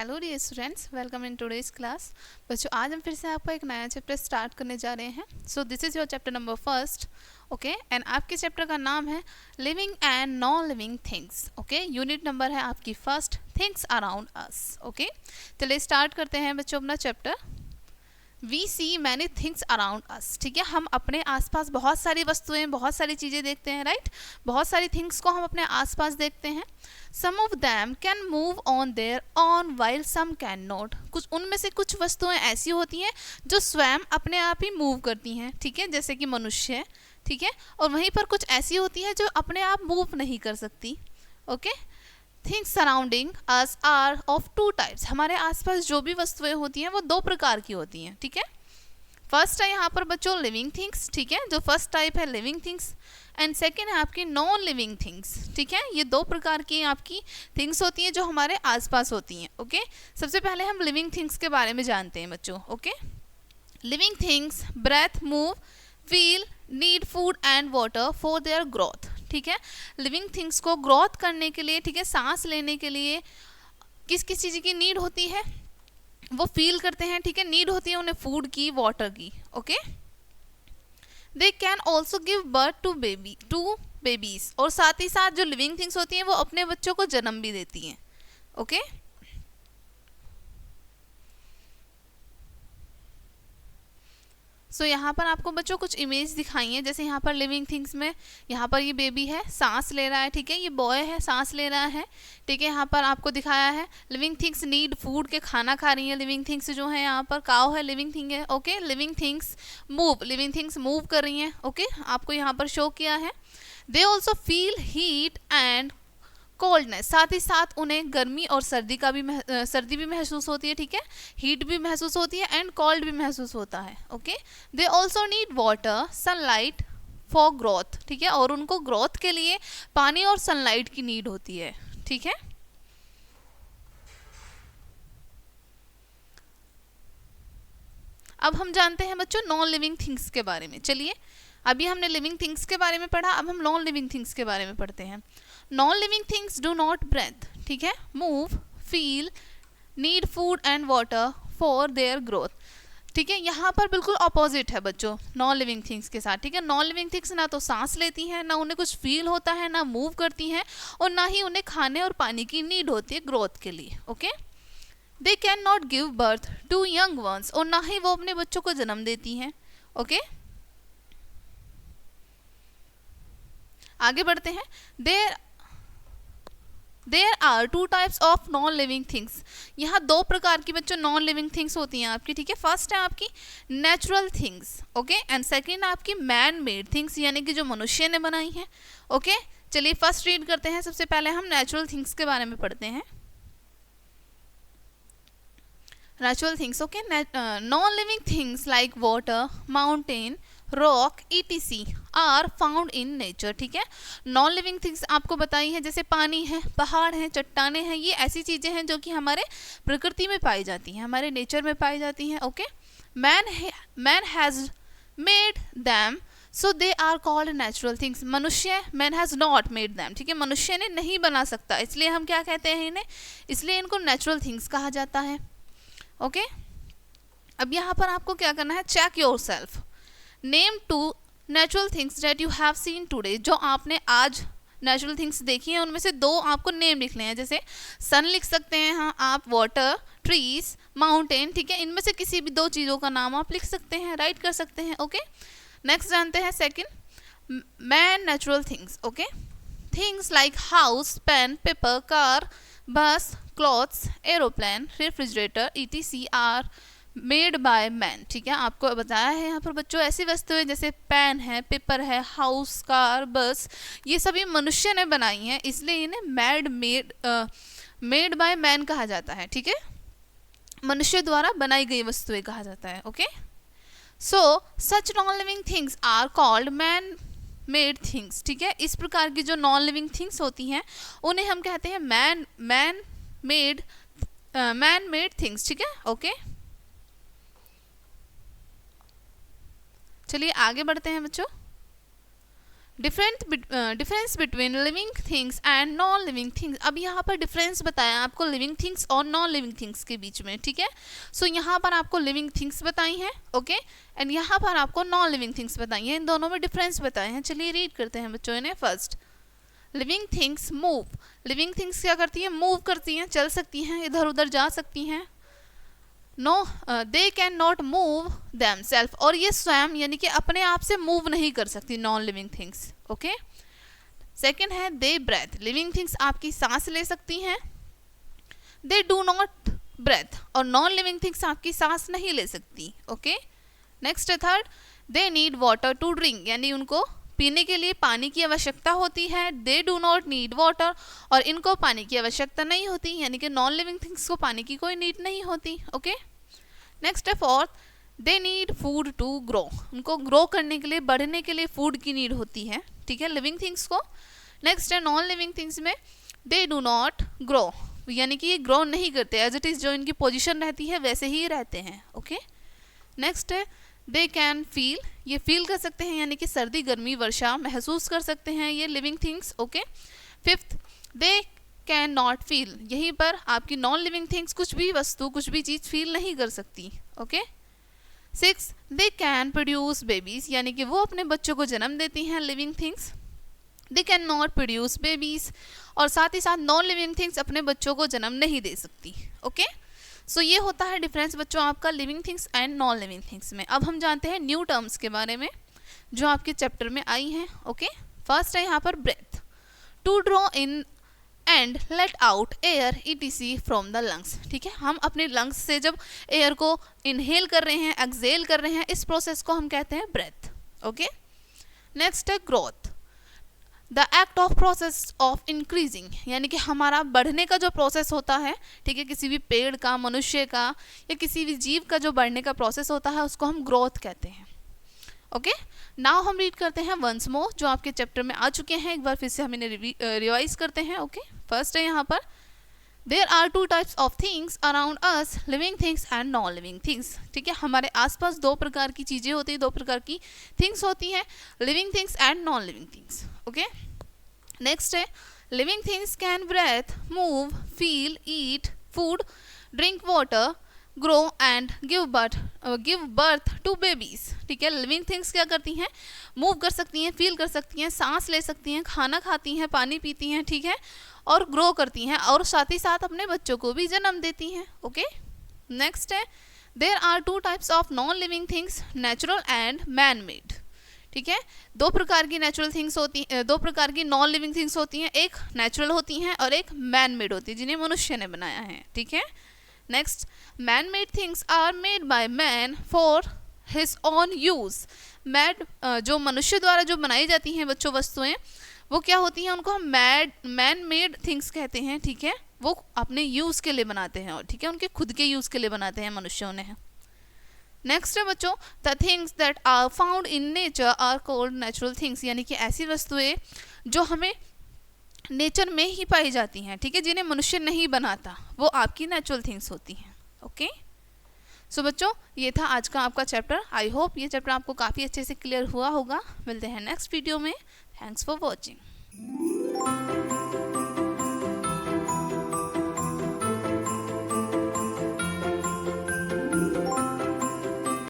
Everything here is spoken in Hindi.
Hello dear students, welcome in today's class. बच्चों, आज हम फिर से आपका एक नया चैप्टर स्टार्ट करने जा रहे हैं। So this is your chapter number first, okay. And आपके चैप्टर का नाम है living and non living things, okay. Unit number है आपकी first, things around us, okay. चलिए स्टार्ट करते हैं बच्चों अपना chapter. We see many things around us, ठीक है। हम अपने आसपास बहुत सारी वस्तुएं, बहुत सारी चीज़ें देखते हैं, राइट। बहुत सारी थिंग्स को हम अपने आसपास देखते हैं। Some of them can move on their own while some can not. कुछ उनमें से कुछ वस्तुएं ऐसी होती हैं जो स्वयं अपने आप ही मूव करती हैं, ठीक है, जैसे कि मनुष्य, ठीक है। और वहीं पर कुछ ऐसी होती हैं जो अपने आप मूव नहीं कर सकती, okay. Things surrounding us are of two types. हमारे आसपास जो भी वस्तुएं होती हैं वो दो प्रकार की होती हैं, ठीक है। फर्स्ट है यहाँ पर बच्चों लिविंग थिंग्स, ठीक है, जो फर्स्ट टाइप है लिविंग थिंग्स। एंड सेकेंड है आपकी नॉन लिविंग थिंग्स, ठीक है। ये दो प्रकार की आपकी थिंग्स होती हैं जो हमारे आसपास होती हैं, ओके। सबसे पहले हम लिविंग थिंग्स के बारे में जानते हैं बच्चों, okay. Living things breathe, move, feel, need food and water for their growth, ठीक है। लिविंग थिंग्स को ग्रोथ करने के लिए, ठीक है, सांस लेने के लिए किस किस चीज़ की नीड होती है, वो फील करते हैं, ठीक है। नीड होती है उन्हें फूड की, वाटर की, okay. They can also give birth to babies. और साथ ही साथ जो लिविंग थिंग्स होती हैं वो अपने बच्चों को जन्म भी देती हैं, ओके। सो यहाँ पर आपको बच्चों कुछ इमेज दिखाई है। जैसे यहाँ पर लिविंग थिंग्स में यहाँ पर ये बेबी है, सांस ले रहा है, ठीक है। ये बॉय है, सांस ले रहा है, ठीक है। यहाँ पर आपको दिखाया है लिविंग थिंग्स नीड फूड, के खाना खा रही है लिविंग थिंग्स जो है। यहाँ पर काव है, लिविंग थिंग है, okay. Living things move, living things move कर रही हैं, ओके। आपको यहाँ पर शो किया है। They also feel heat and coldness. साथ ही साथ उन्हें गर्मी और सर्दी भी महसूस होती है, ठीक है। हीट भी महसूस होती है एंड कोल्ड भी महसूस होता है, okay. They also need water, sunlight for growth, ठीक है। और उनको ग्रोथ के लिए पानी और सनलाइट की नीड होती है, ठीक है। अब हम जानते हैं बच्चों नॉन लिविंग थिंग्स के बारे में। चलिए, अभी हमने लिविंग थिंग्स के बारे में पढ़ा, अब हम नॉन लिविंग थिंग्स के बारे में पढ़ते हैं। Non living things do not breathe, ठीक है, move, feel, need food and water for their growth, ठीक है। यहाँ पर बिल्कुल अपोजिट है बच्चों नॉन लिविंग थिंग्स के साथ, ठीक है। नॉन लिविंग थिंग्स ना तो सांस लेती हैं, ना उन्हें कुछ फील होता है, ना मूव करती हैं, और ना ही उन्हें खाने और पानी की नीड होती है ग्रोथ के लिए, okay. They can not give birth to young ones. और ना ही वो अपने बच्चों को जन्म देती हैं, ओके। आगे बढ़ते हैं। There are two types of non living things. यहाँ दो प्रकार की बच्चों नॉन लिविंग थिंग्स होती हैं आपकी, ठीक है। फर्स्ट है आपकी natural things, okay. And second आपकी मैन मेड थिंग्स, यानी कि जो मनुष्य ने बनाई हैं, ओके। चलिए फर्स्ट रीड करते हैं। सबसे पहले हम नेचुरल थिंग्स के बारे में पढ़ते हैं। Natural things, okay. Non living things like water, mountain, rock, etc are found in nature, ठीक है। नॉन लिविंग थिंग्स आपको बताई है, जैसे पानी है, पहाड़ हैं, चट्टाने हैं, ये ऐसी चीज़ें हैं जो कि हमारे प्रकृति में पाई जाती हैं, हमारे नेचर में पाई जाती हैं, okay. Man has made them, so they are called natural things. मनुष्य, man has not made them, ठीक है, मनुष्य ने नहीं बना सकता, इसलिए हम क्या कहते हैं इन्हें, इसलिए इनको नेचुरल थिंग्स कहा जाता है, ओके। अब यहाँ पर आपको क्या करना है, check yourself, name two natural things that you have seen today. जो आपने आज नेचुरल थिंग्स देखी हैं उनमें से दो आपको नेम लिखने हैं। जैसे सन लिख सकते हैं, हाँ आप, वाटर, ट्रीज, माउंटेन, ठीक है। इनमें से किसी भी दो चीज़ों का नाम आप लिख सकते हैं, राइट कर सकते हैं, ओके। नेक्स्ट जानते हैं second, man natural things, okay. Things like house, pen, paper, car, bus, clothes, aeroplane, refrigerator, etc are made by man, ठीक है। आपको बताया है यहाँ पर बच्चों ऐसी वस्तुएं जैसे पेन है, पेपर है, हाउस, कार, बस, ये सभी मनुष्य ने बनाई हैं, इसलिए इन्हें मेड बाय मैन कहा जाता है, ठीक है। मनुष्य द्वारा बनाई गई वस्तुएं कहा जाता है, okay. So such non living things are called man made things, ठीक है। इस प्रकार की जो नॉन लिविंग थिंग्स होती हैं उन्हें हम कहते हैं मैन मेड थिंग्स, ठीक है, ओके। चलिए आगे बढ़ते हैं बच्चों। Difference between living things and non living things. अब यहाँ पर डिफरेंस बताया आपको लिविंग थिंग्स और नॉन लिविंग थिंग्स के बीच में, ठीक है। सो यहाँ पर आपको लिविंग थिंग्स बताई हैं, ओके, एंड यहाँ पर आपको नॉन लिविंग थिंग्स बताई हैं। इन दोनों में डिफरेंस बताए हैं। चलिए रीड करते हैं बच्चों इन्हें। First, living things move. Living things क्या करती हैं? मूव करती हैं, चल सकती हैं, इधर उधर जा सकती हैं। No, they can not move themselves, और ये स्वयं यानी कि अपने आप से मूव नहीं कर सकती non living things, okay. Second है दे ब्रेथ। लिविंग थिंग्स आपकी सांस ले सकती हैं, दे डू नॉट ब्रेथ, और नॉन लिविंग थिंग्स आपकी सांस नहीं ले सकती, ओके। नेक्स्ट है third, they need water to drink, यानी उनको पीने के लिए पानी की आवश्यकता होती है। दे डू नॉट नीड वाटर, और इनको पानी की आवश्यकता नहीं होती, यानी कि नॉन लिविंग थिंग्स को पानी की कोई नीड नहीं होती, ओके। नेक्स्ट है fourth, they need food to grow. उनको ग्रो करने के लिए, बढ़ने के लिए फूड की नीड होती है, ठीक है, लिविंग थिंग्स को। नेक्स्ट है नॉन लिविंग थिंग्स में दे डू नॉट ग्रो, यानी कि ये ग्रो नहीं करते, एज इट इज़ जो इनकी पोजीशन रहती है वैसे ही रहते हैं, ओके। नेक्स्ट है दे कैन फील, ये फील कर सकते हैं, यानी कि सर्दी गर्मी वर्षा महसूस कर सकते हैं ये living things, okay. Fifth, they can not feel, यहीं पर आपकी नॉन लिविंग थिंग्स कुछ भी वस्तु, कुछ भी चीज़ फील नहीं कर सकती, okay. Six, they can produce babies, यानी कि वो अपने बच्चों को जन्म देती हैं living things. They can not produce babies, और साथ ही साथ नॉन लिविंग थिंग्स अपने बच्चों को जन्म नहीं दे सकती, ओके। सो ये होता है डिफरेंस बच्चों आपका living things and non living things में। अब हम जानते हैं न्यू टर्म्स के बारे में जो आपके चैप्टर में आई हैं, ओके। फर्स्ट है यहाँ पर breathe, to draw in and let out air ETC from the lungs, ठीक है। हम अपने लंग्स से जब एयर को इनहेल कर रहे हैं, एक्सहेल कर रहे हैं, इस प्रोसेस को हम कहते हैं ब्रेथ, ओके। नेक्स्ट है growth, the act of process of increasing, यानी कि हमारा बढ़ने का जो प्रोसेस होता है, ठीक है, किसी भी पेड़ का, मनुष्य का या किसी भी जीव का जो बढ़ने का प्रोसेस होता है उसको हम ग्रोथ कहते हैं, ओके। नाउ हम रीड करते हैं वंस मोर, जो आपके चैप्टर में आ चुके हैं, एक बार फिर से हम इन्हें रिवाइज करते हैं, ओके। फर्स्ट है यहाँ पर there are two types of things around us, living things and non living things, ठीक है। हमारे आसपास दो प्रकार की चीज़ें होती हैं, दो प्रकार की थिंग्स होती हैं, living things and non living things, okay. Next है living things can breathe, move, feel, eat food, drink water, grow and give birth to babies, ठीक है। लिविंग थिंग्स क्या करती हैं? मूव कर सकती हैं, फील कर सकती हैं, सांस ले सकती हैं, खाना खाती हैं, पानी पीती हैं, ठीक है, और ग्रो करती हैं, और साथ ही साथ अपने बच्चों को भी जन्म देती हैं, ओके। नेक्स्ट है there are two types of non living things, natural and man made, ठीक है। दो प्रकार की नेचुरल थिंग्स होती हैं, दो प्रकार की नॉन लिविंग थिंग्स होती हैं, एक नेचुरल होती हैं और एक मैन मेड होती है, जिन्हें मनुष्य ने बनाया है, ठीक है। Next, man made things are made by man for his own use. जो मनुष्य द्वारा जो बनाई जाती हैं बच्चों वस्तुएं, वो क्या होती हैं? उनको हम मैन मेड थिंग्स कहते हैं, ठीक है। वो अपने यूज़ के लिए बनाते हैं, और ठीक है, उनके खुद के यूज़ के लिए बनाते हैं मनुष्यों ने। नेक्स्ट है बच्चों, the things that are found in nature are called natural things, यानी कि ऐसी वस्तुएं जो हमें नेचर में ही पाई जाती हैं, ठीक है, जिन्हें मनुष्य नहीं बनाता, वो आपकी नेचुरल थिंग्स होती हैं, ओके। सो बच्चों, ये था आज का आपका चैप्टर। आई होप ये चैप्टर आपको काफ़ी अच्छे से क्लियर हुआ होगा। मिलते हैं नेक्स्ट वीडियो में। Thanks for watching.